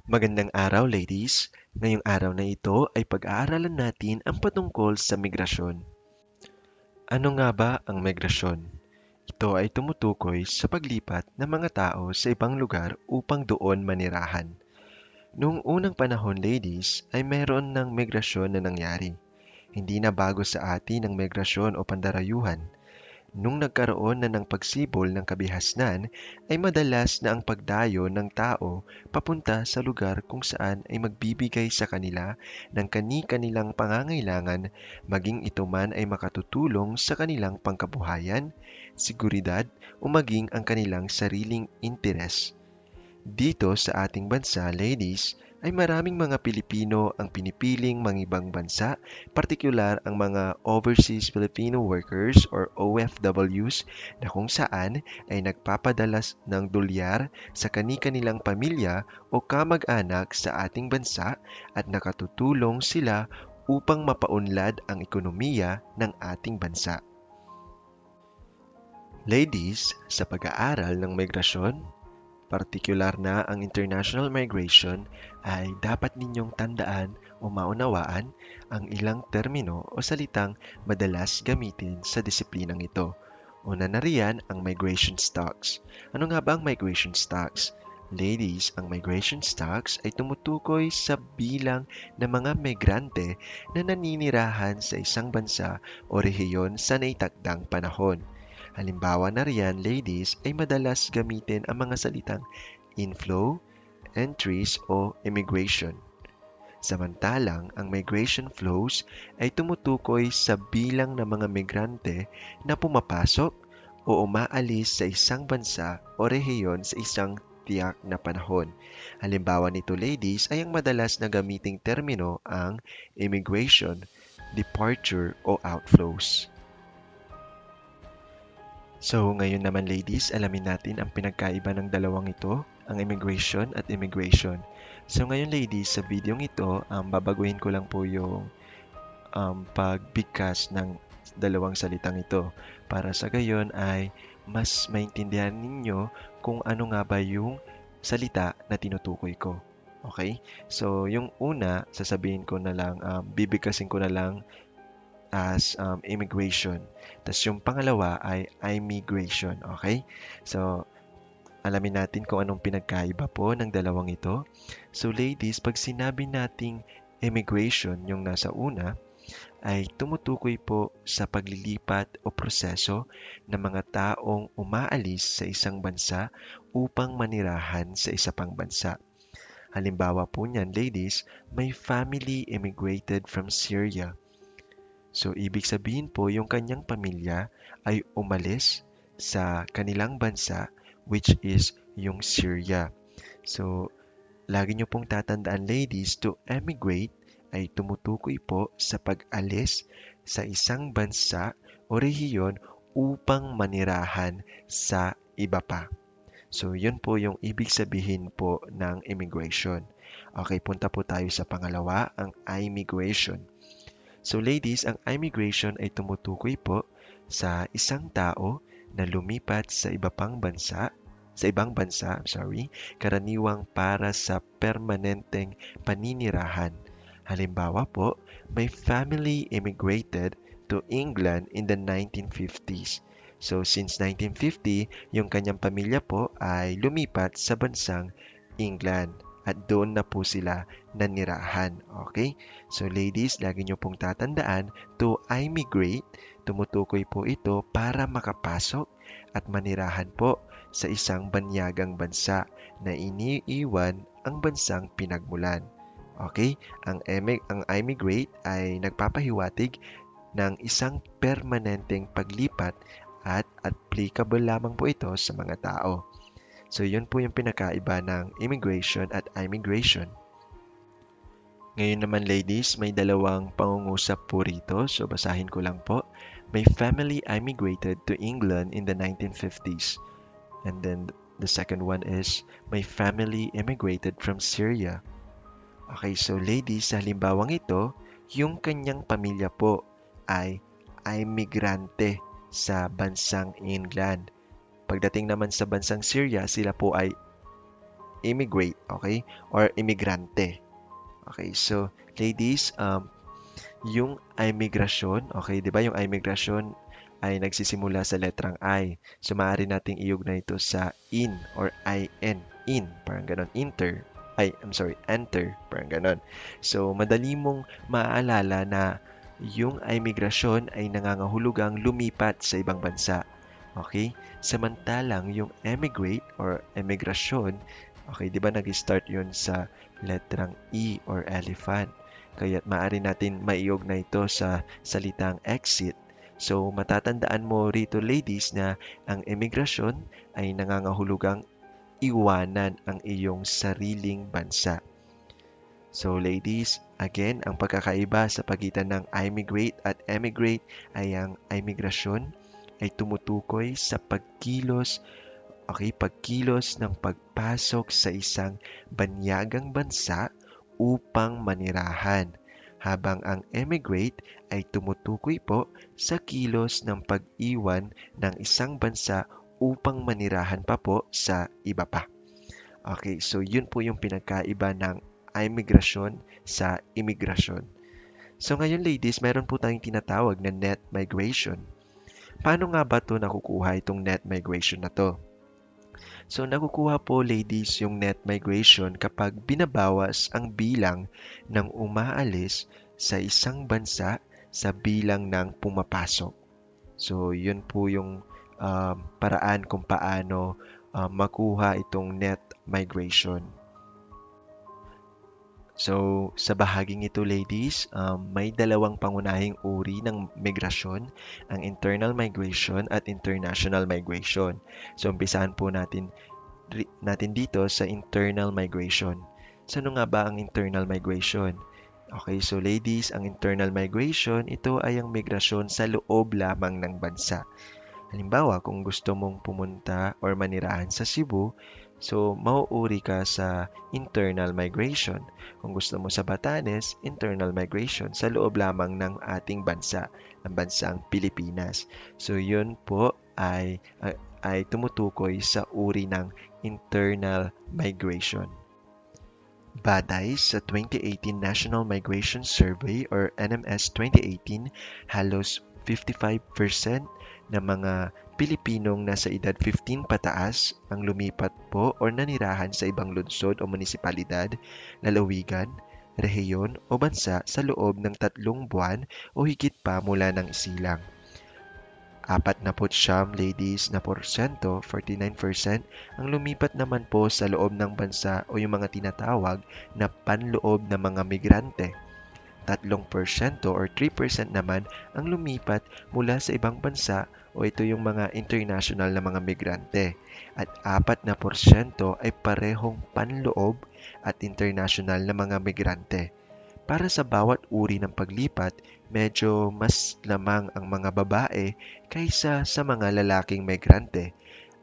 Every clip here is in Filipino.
Magandang araw, ladies. Ngayong araw na ito ay pag-aaralan natin ang patungkol sa migrasyon. Ano nga ba ang migrasyon? Ito ay tumutukoy sa paglipat ng mga tao sa ibang lugar upang doon manirahan. Noong unang panahon, ladies, ay mayroon ng migrasyon na nangyari. Hindi na bago sa atin ang migrasyon o pandarayuhan. Nung nagkaroon na ng pagsibol ng kabihasnan, ay madalas na ang pagdayo ng tao papunta sa lugar kung saan ay magbibigay sa kanila ng kani-kanilang pangangailangan, maging ito man ay makatutulong sa kanilang pangkabuhayan, seguridad o maging ang kanilang sariling interes. Dito sa ating bansa, ladies, ay maraming mga Pilipino ang pinipiling mangibang bansa, partikular ang mga Overseas Filipino Workers or OFWs na kung saan ay nagpapadalas ng dolyar sa kani-kanilang pamilya o kamag-anak sa ating bansa at nakatutulong sila upang mapaunlad ang ekonomiya ng ating bansa. Ladies, sa pag-aaral ng migrasyon, partikular na ang international migration, ay dapat ninyong tandaan o maunawaan ang ilang termino o salitang madalas gamitin sa disiplinang ito. Una na riyan ang migration stocks. Ano nga ba ang migration stocks? Ladies, ang migration stocks ay tumutukoy sa bilang ng mga migrante na naninirahan sa isang bansa o rehiyon sa naitakdang panahon. Halimbawa na riyan, ladies, ay madalas gamitin ang mga salitang inflow, entries o immigration. Samantalang ang migration flows ay tumutukoy sa bilang ng mga migrante na pumapasok o umaalis sa isang bansa o rehiyon sa isang tiyak na panahon. Halimbawa nito, ladies, ay ang madalas na gamiting termino ang immigration, departure o outflows. So, ngayon naman, ladies, alamin natin ang pinagkaiba ng dalawang ito, ang immigration at immigration. So ngayon, ladies, sa videong ito, babaguhin ko lang po yung pagbigkas ng dalawang salitang ito para sa gayon ay mas maintindihan ninyo kung ano nga ba yung salita na tinutukoy ko. Okay? So, yung una, sasabihin ko na lang, bibigkasin ko na lang as immigration. Tapos yung pangalawa ay immigration. Okay? So, alamin natin kung anong pinagkaiba po ng dalawang ito. So ladies, pag sinabi nating immigration, yung nasa una, ay tumutukoy po sa paglilipat o proseso ng mga taong umaalis sa isang bansa upang manirahan sa isa pang bansa. Halimbawa po niyan, ladies, may family immigrated from Syria. So, ibig sabihin po, yung kanyang pamilya ay umalis sa kanilang bansa, which is yung Syria. So, lagi nyo pong tatandaan, ladies, to emigrate ay tumutukoy po sa pag-alis sa isang bansa o rehiyon upang manirahan sa iba pa. So, yun po yung ibig sabihin po ng immigration. Okay, punta po tayo sa pangalawa, ang immigration. So ladies, ang immigration ay tumutukoy po sa isang tao na lumipat sa ibang bansa, karaniwang para sa permanenteng paninirahan. Halimbawa po, may family immigrated to England in the 1950s. So since 1950, yung kanyang pamilya po ay lumipat sa bansang England at doon na po sila nanirahan. Okay? So ladies, lagi nyo pong tatandaan, to immigrate, tumutukoy po ito para makapasok at manirahan po sa isang banyagang bansa na iniiwan ang bansang pinagmulan. Okay? Ang immigrate ay nagpapahiwatig ng isang permanenteng paglipat at applicable lamang po ito sa mga tao. So yun po yung pinakaiba ng immigration at immigration. Ngayon naman, ladies, may dalawang pangungusap po rito. So basahin ko lang po. May family immigrated to England in the 1950s. And then the second one is my family immigrated from Syria. Okay, so ladies, sa halimbawang ito, yung kanyang pamilya po ay migrante sa bansang England. Pagdating naman sa bansang Syria, sila po ay immigrate, okay? Or imigrante. Okay, so ladies, yung immigration, okay, 'di ba yung immigration ay nagsisimula sa letrang I. So maaari nating iugnay ito sa in or in, parang ganon, enter, parang ganon. So madali mong maaalala na yung immigration ay nangangahulugang lumipat sa ibang bansa. Okay? Samantalang yung emigrate or emigrasyon, okay, 'di ba nag-start 'yun sa letrang E or elephant. Kaya't maaari natin maiugnay ito sa salitang exit. So, matatandaan mo rito ladies na ang emigrasyon ay nangangahulugang iwanan ang iyong sariling bansa. So ladies, again, ang pagkakaiba sa pagitan ng immigrate at emigrate ay ang imigrasyon ay tumutukoy sa pagkilos, okay, pagkilos ng pagpasok sa isang banyagang bansa upang manirahan, habang ang emigrate ay tumutukoy po sa kilos ng pag-iwan ng isang bansa upang manirahan pa po sa iba pa. Okay, so yun po yung pinagkaiba ng immigration sa imigrasyon. So ngayon ladies, meron po tayong tinatawag na net migration. Paano nga ba to nakukuha itong net migration na to? So nakukuha po ladies yung net migration kapag binabawas ang bilang ng umaalis sa isang bansa sa bilang ng pumapasok. So yun po yung paraan kung paano makuha itong net migration. So, sa bahaging ito, ladies, may dalawang pangunahing uri ng migrasyon, ang internal migration at international migration. So, umpisahan po natin dito sa internal migration. So, ano nga ba ang internal migration? Okay, so ladies, ang internal migration, ito ay ang migrasyon sa loob lamang ng bansa. Halimbawa, kung gusto mong pumunta or manirahan sa Cebu, so mauuri ka sa internal migration. Kung gusto mo sa Batanes, internal migration sa loob lamang ng ating bansa, ng bansang Pilipinas. So yun po ay tumutukoy sa uri ng internal migration. Batay sa 2018 National Migration Survey or NMS 2018, halos 55% ng mga Pilipinong nasa edad 15 pataas ang lumipat po o nanirahan sa ibang lungsod o munisipalidad, lalawigan, rehiyon o bansa sa loob ng 3 buwan o higit pa mula ng isilang. 49 ladies na porsyento, 49%, ang lumipat naman po sa loob ng bansa o yung mga tinatawag na panloob na mga migrante. 3% or 3% naman ang lumipat mula sa ibang bansa o ito yung mga international na mga migrante. At 4% ay parehong panloob at international na mga migrante. Para sa bawat uri ng paglipat, medyo mas lamang ang mga babae kaysa sa mga lalaking migrante.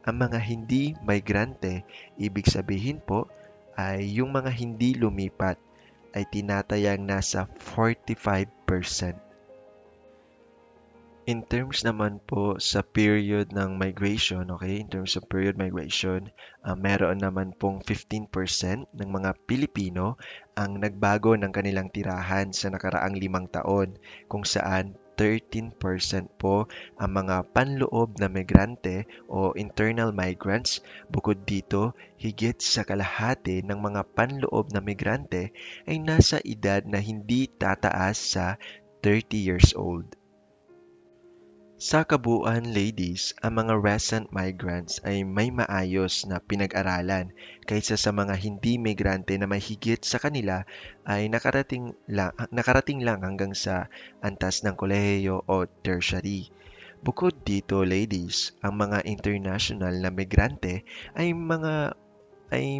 Ang mga hindi migrante, ibig sabihin po ay yung mga hindi lumipat ay tinatayang nasa 45%. In terms naman po sa period ng migration, okay, in terms of period migration, meron naman pong 15% ng mga Pilipino ang nagbago ng kanilang tirahan sa nakaraang 5 taon, kung saan 13% po ang mga panloob na migrante o internal migrants. Bukod dito, higit sa kalahati ng mga panloob na migrante ay nasa edad na hindi tataas sa 30 years old. Sa kabuuan, ladies, ang mga recent migrants ay may maayos na pinag-aralan kaysa sa mga hindi migrante na mahigit sa kanila ay nakarating lang hanggang sa antas ng kolehiyo o tertiary. Bukod dito, ladies, ang mga international na migrante ay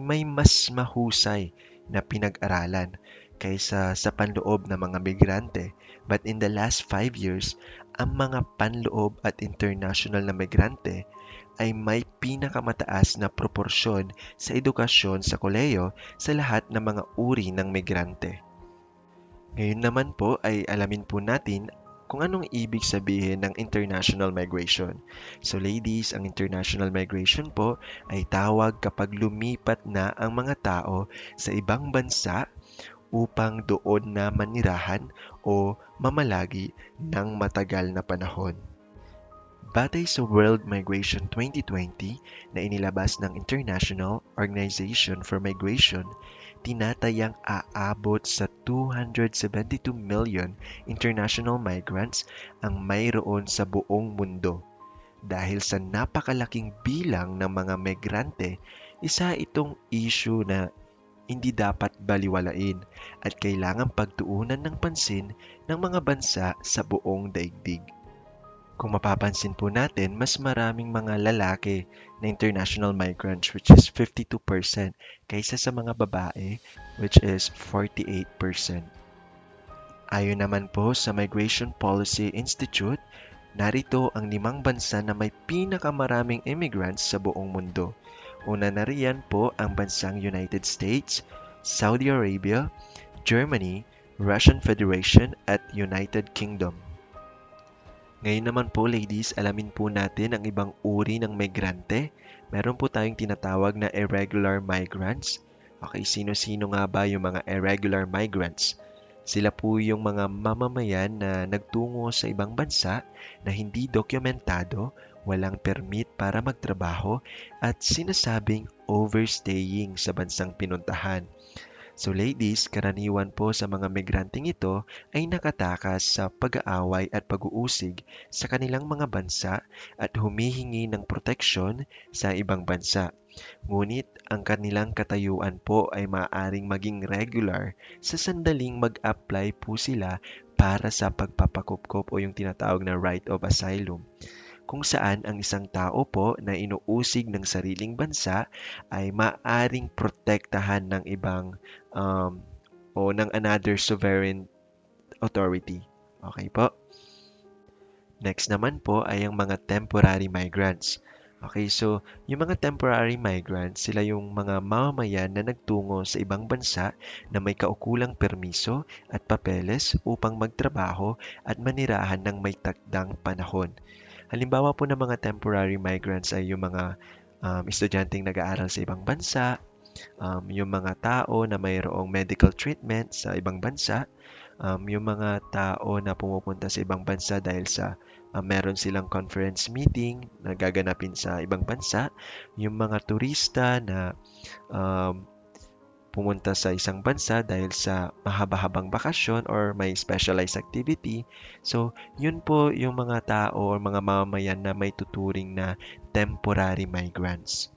may mas mahusay na pinag-aralan kaysa sa panloob na mga migrante. But in the last 5 years, ang mga panloob at international na migrante ay may pinakamataas na proporsyon sa edukasyon sa kolehiyo sa lahat ng mga uri ng migrante. Ngayon naman po ay alamin po natin kung anong ibig sabihin ng international migration. So ladies, ang international migration po ay tawag kapag lumipat na ang mga tao sa ibang bansa upang doon na manirahan o mamalagi ng matagal na panahon. Batay sa World Migration 2020 na inilabas ng International Organization for Migration, tinatayang aabot sa 272 million international migrants ang mayroon sa buong mundo. Dahil sa napakalaking bilang ng mga migrante, isa itong issue na hindi dapat baliwalain at kailangang pagtuunan ng pansin ng mga bansa sa buong daigdig. Kung mapapansin po natin, mas maraming mga lalaki na international migrants which is 52% kaysa sa mga babae which is 48%. Ayon naman po sa Migration Policy Institute, narito ang 5 bansa na may pinakamaraming immigrants sa buong mundo. Una na riyan po ang bansang United States, Saudi Arabia, Germany, Russian Federation at United Kingdom. Ngayon naman po ladies, alamin po natin ang ibang uri ng migrante. Meron po tayong tinatawag na irregular migrants. Okay, sino-sino nga ba yung mga irregular migrants? Sila po yung mga mamamayan na nagtungo sa ibang bansa na hindi dokumentado, walang permit para magtrabaho at sinasabing overstaying sa bansang pinuntahan. So ladies, karaniwan po sa mga migranteng ito ay nakatakas sa pag-aaway at pag-uusig sa kanilang mga bansa at humihingi ng proteksyon sa ibang bansa. Ngunit ang kanilang katayuan po ay maaaring maging regular sa sandaling mag-apply po sila para sa pagpapakupkop o yung tinatawag na right of asylum, kung saan ang isang tao po na inuusig ng sariling bansa ay maaring protektahan ng ibang um, o ng another sovereign authority. Okay po? Next naman po ay ang mga temporary migrants. Okay, so yung mga temporary migrants, sila yung mga mamamayan na nagtungo sa ibang bansa na may kaukulang permiso at papeles upang magtrabaho at manirahan ng may takdang panahon. Halimbawa po ng mga temporary migrants ay yung mga estudyanteng nag-aaral sa ibang bansa, yung mga tao na mayroong medical treatment sa ibang bansa, yung mga tao na pumupunta sa ibang bansa dahil sa meron silang conference meeting na gaganapin sa ibang bansa, yung mga turista na um, pumunta sa isang bansa dahil sa mahaba-habang bakasyon or may specialized activity. So, yun po yung mga tao o mga mamamayan na may tuturing na temporary migrants.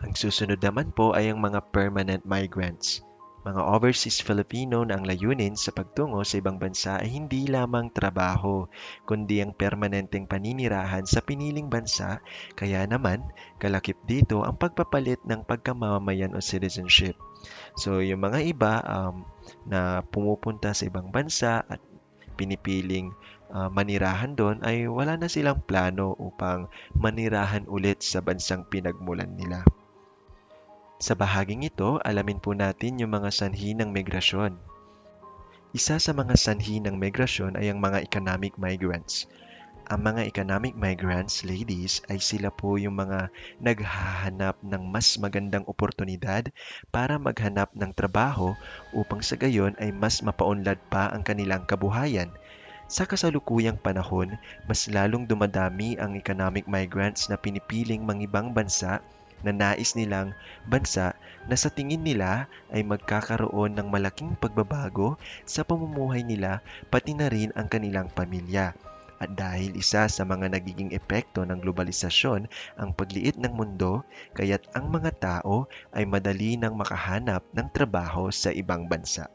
Ang susunod naman po ay ang mga permanent migrants. Mga overseas Filipino na ang layunin sa pagtungo sa ibang bansa ay hindi lamang trabaho, kundi ang permanenteng paninirahan sa piniling bansa, kaya naman kalakip dito ang pagpapalit ng pagkamamamayan o citizenship. So yung mga iba na pumupunta sa ibang bansa at pinipiling manirahan doon ay wala na silang plano upang manirahan ulit sa bansang pinagmulan nila. Sa bahaging ito, alamin po natin yung mga sanhi ng migrasyon. Isa sa mga sanhi ng migrasyon ay ang mga economic migrants. Ang mga economic migrants, ladies, ay sila po yung mga naghahanap ng mas magandang oportunidad para maghanap ng trabaho upang sa gayon ay mas mapaunlad pa ang kanilang kabuhayan. Sa kasalukuyang panahon, mas lalong dumadami ang economic migrants na pinipiling mangibang bansa na nais nilang bansa na sa tingin nila ay magkakaroon ng malaking pagbabago sa pamumuhay nila pati na rin ang kanilang pamilya. At dahil isa sa mga nagiging epekto ng globalisasyon ang pagliit ng mundo, kaya't ang mga tao ay madali nang makahanap ng trabaho sa ibang bansa.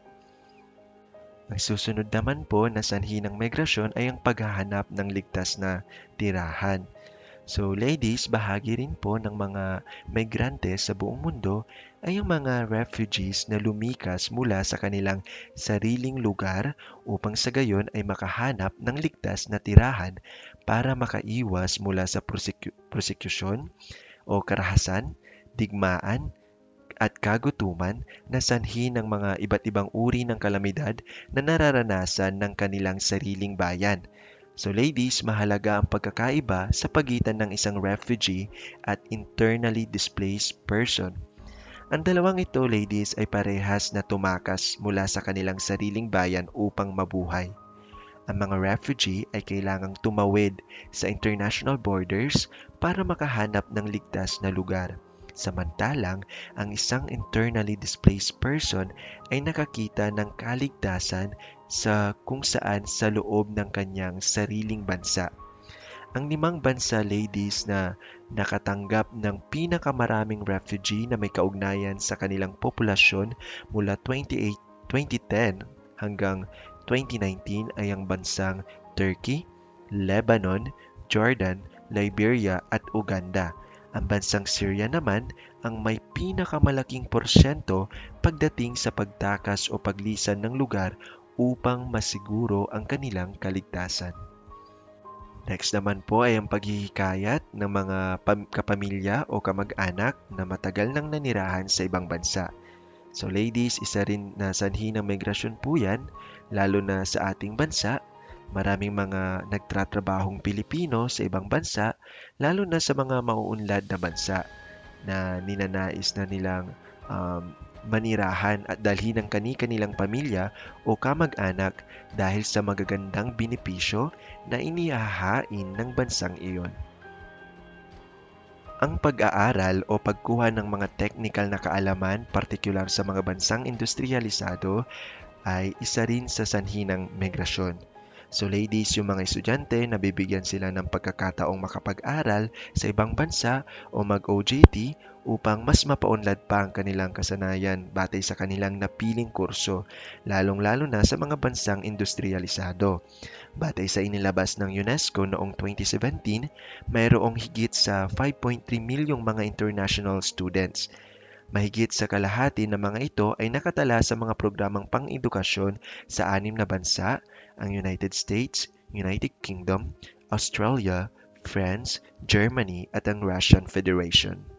Ang susunod naman po na sanhi ng migrasyon ay ang paghahanap ng ligtas na tirahan. So ladies, bahagi rin po ng mga migrante sa buong mundo ay ang mga refugees na lumikas mula sa kanilang sariling lugar upang sa gayon ay makahanap ng ligtas na tirahan para makaiwas mula sa prosecution o karahasan, digmaan at kagutuman na sanhi ng mga iba't ibang uri ng kalamidad na nararanasan ng kanilang sariling bayan. So ladies, mahalaga ang pagkakaiba sa pagitan ng isang refugee at internally displaced person. Ang dalawang ito, ladies, ay parehas na tumakas mula sa kanilang sariling bayan upang mabuhay. Ang mga refugee ay kailangang tumawid sa international borders para makahanap ng ligtas na lugar. Samantalang, ang isang internally displaced person ay nakakita ng kaligtasan sa kung saan sa loob ng kanyang sariling bansa. Ang limang bansa, ladies, na nakatanggap ng pinakamaraming refugee na may kaugnayan sa kanilang populasyon mula 2010 hanggang 2019 ay ang bansang Turkey, Lebanon, Jordan, Liberia at Uganda. Ang bansang Syria naman ang may pinakamalaking porsyento pagdating sa pagtakas o paglisan ng lugar upang masiguro ang kanilang kaligtasan. Next naman po ay ang paghihikayat ng mga kapamilya o kamag-anak na matagal nang nanirahan sa ibang bansa. So ladies, isa rin na sanhi ng migrasyon po yan, lalo na sa ating bansa. Maraming mga nagtratrabahong Pilipino sa ibang bansa, lalo na sa mga mauunlad na bansa na ninanais na nilang manirahan at dalhin ang kani-kanilang pamilya o kamag-anak dahil sa magagandang benepisyo na inihahain ng bansang iyon. Ang pag-aaral o pagkuha ng mga technical na kaalaman, partikular sa mga bansang industrialisado, ay isa rin sa sanhi ng migrasyon. So ladies, yung mga estudyante, nabibigyan sila ng pagkakataong makapag-aral sa ibang bansa o mag-OJT upang mas mapaunlad pa ang kanilang kasanayan batay sa kanilang napiling kurso, lalong-lalo na sa mga bansang industrialisado. Batay sa inilabas ng UNESCO noong 2017, mayroong higit sa 5.3 milyong mga international students. Mahigit sa kalahati ng mga ito ay nakatala sa mga programang pang-edukasyon sa 6 na bansa, ang United States, United Kingdom, Australia, France, Germany at ang Russian Federation.